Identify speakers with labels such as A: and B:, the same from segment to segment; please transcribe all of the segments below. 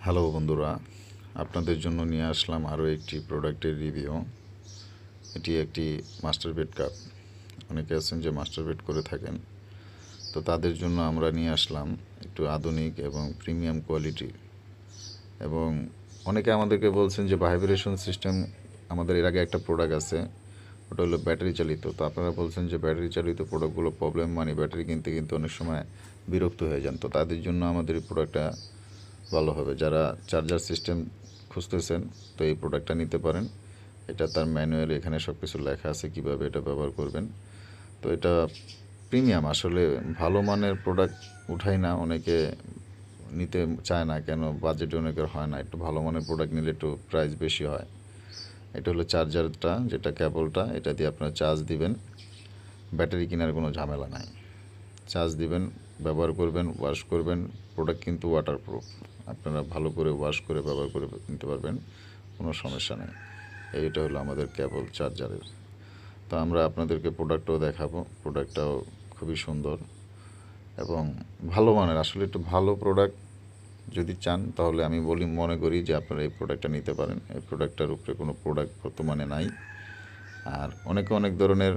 A: Hello বন্ধুরা, আপনাদের জন্য নিয়ে আসলাম আরও একটি প্রোডাক্টের রিভিউ। এটি একটি মাস্টার বেড কাপ। অনেকে আছেন যে মাস্টার বেড করে থাকেন, তো তাদের জন্য আমরা নিয়ে আসলাম একটু আধুনিক এবং প্রিমিয়াম কোয়ালিটির। এবং অনেকে আমাদেরকে বলছেন যে ভাইব্রেশন সিস্টেম, আমাদের এর আগে একটা প্রোডাক্ট আছে, ওটা হলো ব্যাটারি চালিত। তো আপনারা বলছেন যে ব্যাটারি চালিত প্রোডাক্টগুলো প্রবলেম, মানে ব্যাটারি কিনতে কিন্তু অনেক সময় বিরক্ত হয়ে যান। তো তাদের জন্য আমাদের এই প্রোডাক্টটা ভালো হবে। যারা চার্জার সিস্টেম খুঁজতেছেন, তো এই প্রোডাক্টটা নিতে পারেন। এটা তার ম্যানুয়াল, এখানে সব কিছু লেখা আছে কীভাবে এটা ব্যবহার করবেন। তো এটা প্রিমিয়াম, আসলে ভালো মানের প্রোডাক্ট উঠাই না, অনেকে নিতে চায় না, কেন বাজেট অনেকের হয় না। একটু ভালো মানের প্রোডাক্ট নিলে একটু প্রাইস বেশি হয়। এটা হলো চার্জারটা, যেটা কেবলটা, এটা দিয়ে আপনারা চার্জ দিবেন। ব্যাটারি কেনার কোনো ঝামেলা নাই। চার্জ দিবেন, ব্যবহার করবেন, ওয়াশ করবেন। প্রোডাক্ট কিন্তু ওয়াটারপ্রুফ, আপনারা ভালো করে ওয়াশ করে ব্যবহার করে নিতে পারবেন, কোনো সমস্যা নেই। এইটা হলো আমাদের কেবল চার্জারের। তো আমরা আপনাদেরকে প্রোডাক্টটাও দেখাবো। প্রোডাক্টটাও খুবই সুন্দর এবং ভালো মানের। আসলে একটু ভালো প্রোডাক্ট যদি চান, তাহলে আমি মনে করি যে আপনারা এই প্রোডাক্টটা নিতে পারেন। এই প্রোডাক্টটার উপরে কোনো প্রোডাক্ট বর্তমানে নাই। আর অনেকে অনেক ধরনের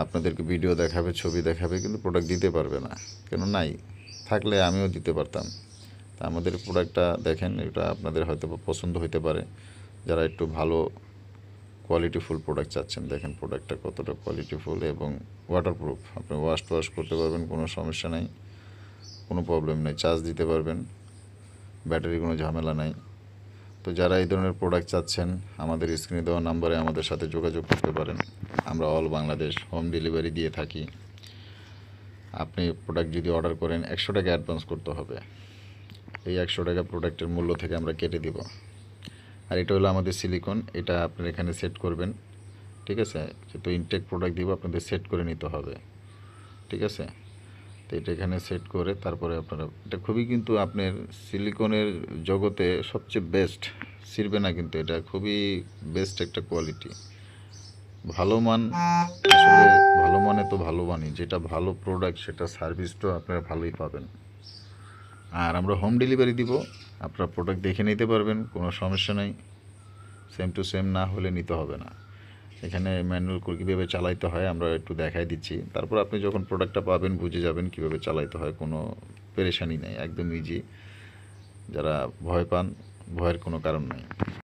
A: আপনাদেরকে ভিডিও দেখাবে, ছবি দেখাবে, কিন্তু প্রোডাক্ট দিতে পারবে না, কেন নাই। থাকলে আমিও দিতে পারতাম। তা আমাদের প্রোডাক্টটা দেখেন, এটা আপনাদের হয়তো পছন্দ হতে পারে। যারা একটু ভালো কোয়ালিটিফুল প্রোডাক্ট চাচ্ছেন, দেখেন প্রোডাক্টটা কতটা কোয়ালিটিফুল এবং ওয়াটারপ্রুফ। আপনি ওয়াশ করতে পারবেন, কোনো সমস্যা নাই, কোনো প্রবলেম নেই। চার্জ দিতে পারবেন, ব্যাটারি কোনো ঝামেলা নাই। তো যারা এই ধরনের প্রোডাক্ট চাচ্ছেন, আমাদের স্ক্রিনে দেওয়া নাম্বারে আমাদের সাথে যোগাযোগ করতে পারেন। আমরা অল বাংলাদেশ হোম ডেলিভারি দিয়ে থাকি। আপনি প্রোডাক্ট যদি অর্ডার করেন, 100 টাকা অ্যাডভান্স করতে হবে। এই 100 টাকা প্রোডাক্টের মূল্য থেকে আমরা কেটে দিব। আর এটা হলো আমাদের সিলিকন, এটা আপনারা এখানে সেট করবেন। ঠিক আছে, যেহেতু ইনটেক প্রোডাক্ট দিব, আপনাদের সেট করে নিতে হবে। ঠিক আছে, তো এটা এখানে সেট করে তারপরে আপনারা, এটা খুবই কিন্তু আপনার সিলিকনের জগতে সবচেয়ে বেস্ট, ছিঁড়বে না কিন্তু। এটা খুবই বেস্ট একটা কোয়ালিটি, ভালো মান। আসলে ভালো মানে তো ভালো মানই, যেটা ভালো প্রোডাক্ট সেটা সার্ভিসটাও আপনারা ভালোই পাবেন। আর আমরা হোম ডেলিভারি দিব, আপনারা প্রোডাক্ট দেখে নিতে পারবেন, কোনো সমস্যা নেই। সেম টু সেম না হলে নিতে হবে না। এখানে ম্যানুয়াল করে কীভাবে চালাইতে হয় আমরা একটু দেখাই দিচ্ছি, তারপর আপনি যখন প্রোডাক্টটা পাবেন বুঝে যাবেন কীভাবে চালাইতে হয়। কোনো পেরেশানি নেই, একদম ইজি। যারা ভয় পান, ভয়ের কোনো কারণ নেই।